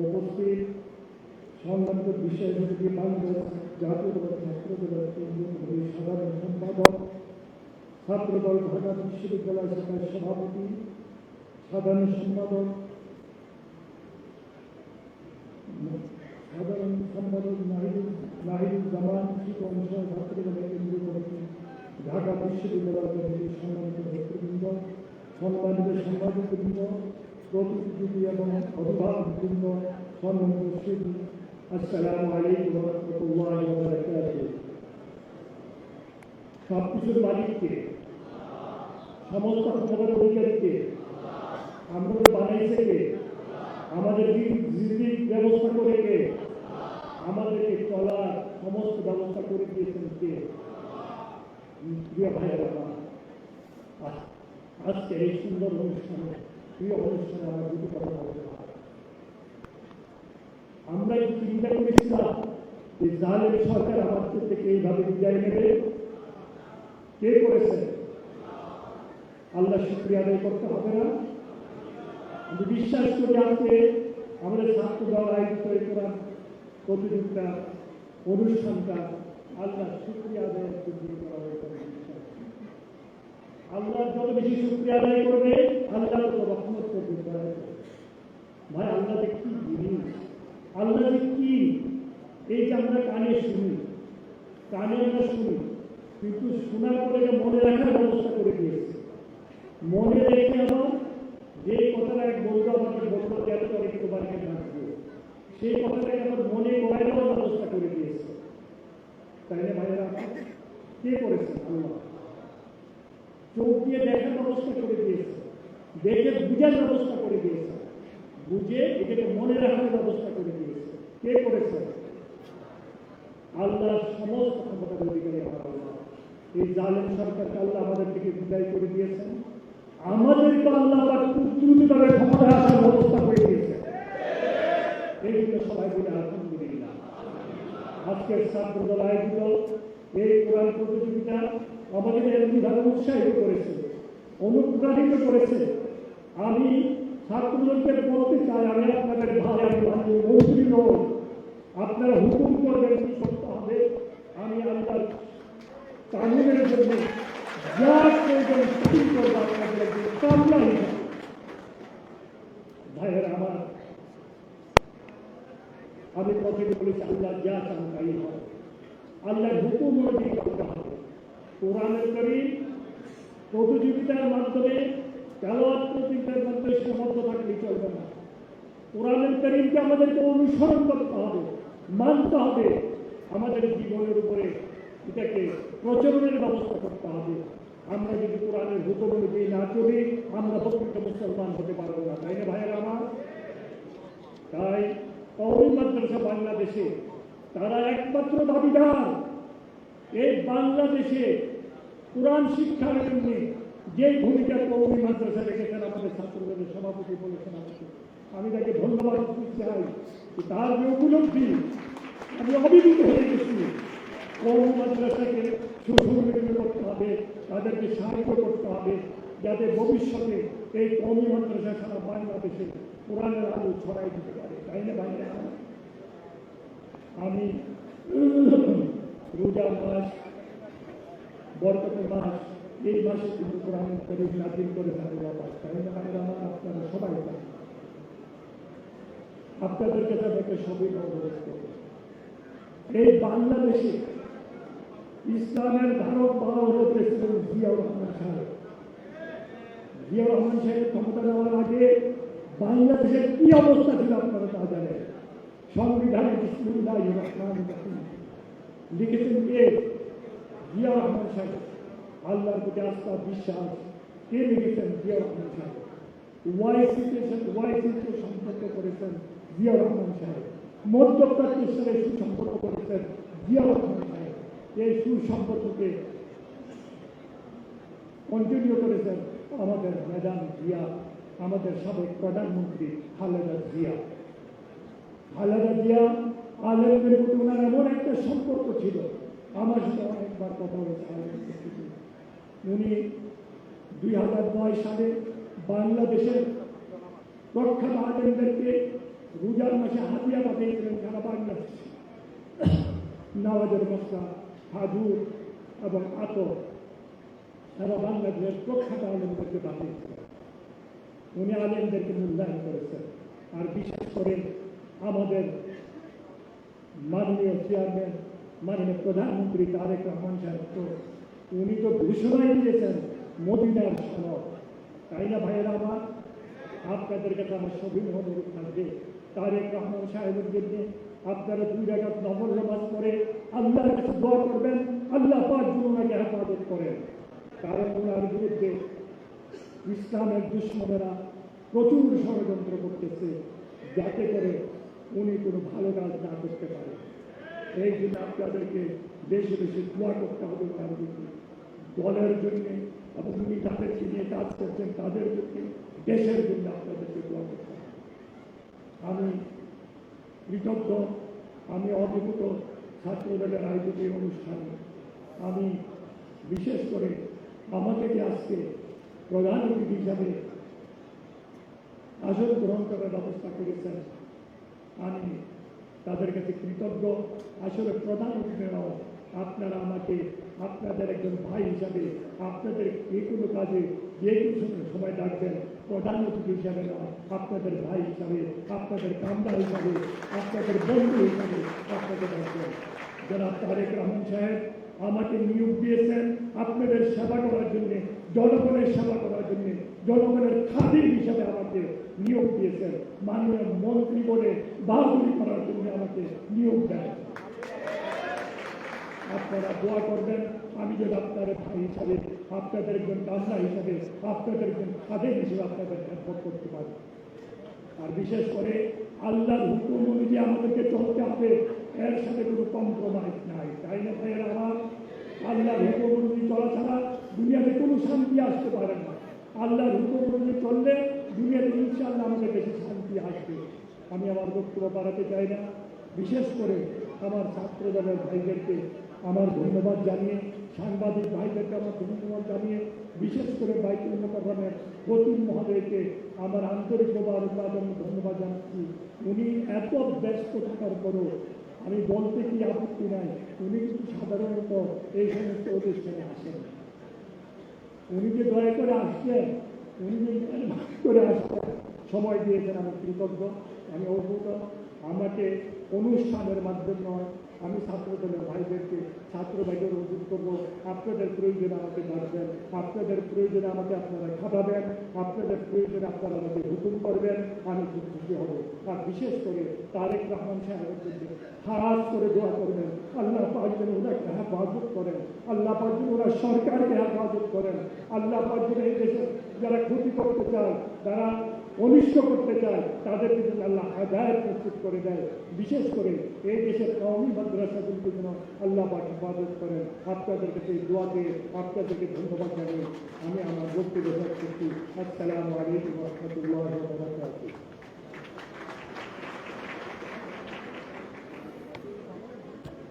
উপস্থিত সম্মানিত বিষয়ভিত্তিক বাংলাদেশ জাতীয়তাবাদী ছাত্রদলের কেন্দ্রীয় সাধারণ সম্পাদক, ছাত্রদল ঢাকা বিশ্ববিদ্যালয় শাখার সভাপতি, সাধারণ সম্পাদক নাহিদুজ্জামান, শিক্ষক ছাত্রদলের কেন্দ্রীয় কমিটি, ঢাকা বিশ্ববিদ্যালয় কমিটির সম্মানিত নেতৃবৃন্দ, সম্মানিত সাংবাদিকবৃন্দ, প্রতিনিধি এবং অভিভাবকবৃন্দ, সম্মানিত সুধী, আসসালামু আলাইকুম ওয়া রাহমাতুল্লাহি ওয়া বারাকাতুহু। সবকিছুর মালিককে, সমস্ত ক্ষমতার অধিকারীকে, আমরা বানাইছে কে? আমাদের রিজিক ব্যবস্থা করে কে? আমাদেরকে চলার সমস্ত ব্যবস্থা করে দিয়েছেন কে? প্রিয় ভাইয়েরা, আজকে এই সুন্দর অনুষ্ঠানে, প্রিয় অনুষ্ঠানে আমরা দুটি কথা বলতে পারি। আমরা এই চিন্তা করেছিলাম যে জালেম সরকার আমাদের থেকে এইভাবে বিদায় নেবে। কে করেছে? আল্লাহ শুকরিয়া আদায় করতে হবে না? আমি বিশ্বাস করি আজকে আমাদের ছাত্রদল আয়োজিত করার প্রতিযোগিতা অনুষ্ঠানটা আল্লাহ শুকরিয়া আদায়ের জন্য করা হয়েছে। আল্লাহ যত বেশি শুকরিয়া আদায় করবে, আল্লাহ তত রহমত করবে। ভাই, আল্লাহ কি জিনিস, আল্লাহ কি! এই যে আমরা কানে শুনি, কানে আমরা শুনি, কিন্তু শোনার পরে মনে রাখার ব্যবস্থা করে দিয়েছে। মনে রেখে আমার যে কথাটা এক বন্ধু আমাকে বলতে গেল একটু বাড়িতে থাকবে, সেই কথাটাকে আমার মনে করার ব্যবস্থা করে দিয়েছে। তাই না ভাইয়েরা? কে করেছেন? আল্লাহ। চোখ দিয়ে দেখার ব্যবস্থা করে দিয়েছে, দেখে বুঝার ব্যবস্থা করে দিয়েছে, বুঝে এটাকে মনে রাখার ব্যবস্থা করে দিয়েছে। কে করেছে? আল্লাহ। সমস্ত ক্ষমতার অধিকারী আমার আল্লাহ। এই জালেম সরকারকে আল্লাহ আমাদের থেকে বিদায় করে দিয়েছেন। আমাদেরকে আল্লাহ খুব দ্রুতভাবে ক্ষমতা আসার ব্যবস্থা করে দিয়েছে। এই জন্য সবাই বলে আলহামদুলিল্লাহ। আজকের ছাত্রদল আয়োজিত এই কোরআন প্রতিযোগিতা আমাদের এমনিভাবে উৎসাহিত করেছে, অনুপ্রাণিত করেছে। আমি ছাত্রদলকে বলতে চাই, আমি আপনাদের ভাই, আমি মন্ত্রী নই। আপনারা হুকুম করবেন কি করতে হবে। আমি আল্লাহর কানুনের জন্য যা প্রয়োজন ঠিক করবো আপনাদের কামনা। ভাইয়েরা আমার, আমি প্রথমে বলেছি আল্লাহ যা চান তাই হয়। আল্লাহর হুকুম অনুযায়ী করতে হবে। কোরআনের কারীম প্রতিযোগিতার মাধ্যমে, তেলাওয়াত প্রতিযোগিতার মাধ্যমে সীমাবদ্ধ থাকলে চলবে না। কোরআনের কারীমকে আমাদেরকে অনুসরণ করতে হবে, মানতে হবে। আমাদের জীবনের উপরে এটাকে প্রচলনের ব্যবস্থা করতে হবে। আমরা যদি কোরআনের হুকুম অনুযায়ী না চলি, আমরা প্রকৃত মুসলমান হতে পারবো না। তাই না ভাইয়েরা আমার? তাই কওমি মাদ্রাসা বাংলাদেশে তারা একমাত্র দাবিদার এই বাংলাদেশে কোরআন শিক্ষার জন্য যে ভূমিকা কওমি মাদ্রাসা রেখেছেন আমাদের ছাত্রদলের সভাপতি বলেছেন আমাকে। আমি তাকে ধন্যবাদ দিতে চাই। তার যে উপলব্ধি, আমি অভিভূত হয়ে গেছি। কওমি মাদ্রাসাকে সুসংগঠিত করতে হবে, তাদেরকে সাহায্য করতে হবে, যাতে ভবিষ্যতে এই কওমি মাদ্রাসা সারা বাংলাদেশে কোরআনের আলো ছড়াই দিতে পারে। তাই না ভাইরা? আমি রোজা মাস, বরকতের মাস, এই মাসে কিন্তু কোরআনের কারীম নাযিল করে থাকে বাবা। তাই না ভাইরা আমার? আপনারা সবাই জানেন। আপনাদেরকে তাদেরকে সবই অনুরোধ করব, এই বাংলাদেশে ইসলামের ধারক বাহক হলো প্রেসিডেন্ট জিয়াউর রহমান সাহেব। জিয়াউর রহমান সাহেব ক্ষমতা নেওয়ার আগে বাংলাদেশের কি অবস্থা ছিল আপনারা তা জানেন। সংবিধানে বিসমিল্লাহির রহমানির রহিম লিখেছেন কে? জিয়াউর রহমান সাহেব। আল্লাহর প্রতি আস্থা, বিশ্বাস কে লিখেছেন? জিয়াউর রহমান সাহেব। ওয়াইসিকে সম্পর্ক করেছেন জিয়াউর রহমান সাহেব। মধ্যপ্রাচ্যের সাথে সুসম্পর্ক করেছেন জিয়াউর রহমান সাহেব। এই সুসম্পর্ককে কন্টিনিউ করেছেন আমাদের ম্যাডাম জিয়া, আমাদের সাবেক প্রধানমন্ত্রী খালেদা জিয়া। খালেদা জিয়া আলেমদের প্রতি ওনার এমন একটা সম্পর্ক ছিল, আমার সাথে অনেকবার কথা হয়েছে। উনি 2009 সালে বাংলাদেশের প্রখ্যাত আলেমদেরকে রোজার মাসে হাতিয়া পাঠিয়েছিলেন সারা বাংলা, নামাজের মশলা, খাজুর এবং আতর সারা বাংলাদেশের প্রখ্যাত আলেমদেরকে পাঠিয়েছিলেন। উনি আলেমদেরকে মূল্যায়ন করেছেন। আর বিশেষ করে আমাদের মাননীয় চেয়ারম্যান, মাননীয় প্রধানমন্ত্রী তারেক রহমান সাহেব, তো উনি তো ঘোষণাই দিয়েছেন মদিনার সনদ, তাই না ভাইয়েরা আমার? আপনাদের কাছে আমার সবিন অনুরোধ থাকবে, তারেক রহমান সাহেবের জন্য আপনারা 2 রাকাত নফল নামাজ পড়ে আল্লাহর কাছে দোয়া করবেন, আল্লাহ পাক যেন ওনাকে হেফাজত করেন। কারণ ওনার বিরুদ্ধে ইসলামের দুশ্মনেরা প্রচুর ষড়যন্ত্র করতেছে, যাতে করে উনি কোনো ভালো কাজ না করতে পারে। এই জন্য আপনাদেরকে বেশি বেশি দোয়া করতে হবে তার জন্য, দলের জন্য, এবং উনি তাদেরকে নিয়ে কাজ করছেন তাদের জন্য, দেশের জন্য আপনাদেরকে দোয়া করতে হবে। আমি কৃতজ্ঞ, আমি অভিভূত ছাত্রদলের আয়োজিত এই অনুষ্ঠানে আমি বিশেষ করে আমাদেরকে আজকে প্রধান অতিথি হিসাবে আসন গ্রহণ করার ব্যবস্থা করেছেন, আমি তাদের কাছে কৃতজ্ঞ। আসলে প্রধান অতিথিরাও আপনারা আমাকে আপনাদের একজন ভাই হিসাবে আপনাদের যে কোনো কাজে যে কোনো সময় ডাকবেন, প্রধান অতিথি হিসাবে না, আপনাদের ভাই হিসাবে, আপনাদের কামরা হিসাবে, আপনাদের বন্ধু হিসাবে আপনাদের ডাকবেন। জনাব তারেক রহমান সাহেব আমাকে নিয়োগ দিয়েছেন আপনাদের সেবা করার জন্যে, জনগণের সেবা করার জন্যে, জনগণের খাদিম হিসাবে আমাকে নিয়োগ দিয়েছেন। মাননীয় মন্ত্রী বলে বাহাদুরি করার জন্য আমাকে নিয়োগ দেন। আপনারা দোয়া করবেন, আমি যদি আপনার ভাই হিসাবে, আপনাদের একজন কামরা হিসাবে, আপনাদের একজন খাদিম হিসেবে আপনাদের খেদমত করতে পারি। আর বিশেষ করে আল্লাহর হুকুম অনুযায়ী আমাদেরকে চলতে হবে, এর সাথে কোনো কম্প্রোমাইজ নাই, তাই না ভাইয়ের আমার? আল্লাহর হুকুম অনুযায়ী চলা ছাড়া দুনিয়াতে কোনো শান্তি আসতে পারে না। আল্লাহর হুকুম অনুযায়ী চললে দুনিয়াতে ইনশাআল্লাহ আমাদের দেশে শান্তি আসবে। আমি আমার বক্তব্য বাড়াতে চাই না, বিশেষ করে আমার ছাত্র দলের ভাইদেরকে আমার ধন্যবাদ জানিয়ে, সাংবাদিক ভাইদেরকে আমার ধন্যবাদ জানিয়ে, বিশেষ করে বাইতুল মোকাররমের খতিব মহোদয়কে আমার আন্তরিক মোবারকবাদ এবং ধন্যবাদ জানাচ্ছি। উনি এত ব্যস্ত থাকার পরও, আমি বলতে কি আপত্তি নাই, উনি কিন্তু সাধারণত এই সমস্ত অনুষ্ঠানে আসেন। উনি যে দয়া করে আসছেন, উনি যে করে আসছেন, সময় দিয়েছেন, আমি কৃতজ্ঞ, আমি অভিভূত। আমাকে অনুষ্ঠানের মাধ্যমে নয়, আমি ছাত্রদলের ভাইদেরকে, ছাত্র ভাইদের অনুরোধ করবো, আপনাদের প্রয়োজনে আমাকে ডাকবেন, আপনাদের প্রয়োজনে আমাকে আপনারা খাটাবেন, আপনাদের প্রয়োজনে আপনারা আমাকে হুকুম করবেন, আমি খুব খুশি হব। আর বিশেষ করে তারেক রহমান সাহেবের জন্য খারাপ করে দোয়া করবেন, আল্লাহ পাক যেন ওনাকে হেফাজত করেন, আল্লাহ পাক যেন ওরা সরকারকে হেফাজত করেন, আল্লাহ পাক যেন এই দেশে যারা ক্ষতি করতে চায়, যারা অনিষ্ট করতে চায়, তাদেরকে যেন আল্লাহ হেদায়েত প্রস্তুত করে দেয়। বিশেষ করে এই দেশের কওমি মাদ্রাসাগুলিকে যেন আল্লাহ পাক হেফাজত করেন। আপনাদের কাছে দোয়াতে আপনাদেরকে ধন্যবাদ জানিয়ে আমি আমার বক্তব্য শেষ করছি। আসসালামু আলাইকুম ওয়া রাহমাতুল্লাহি ওয়া বারাকাতুহু।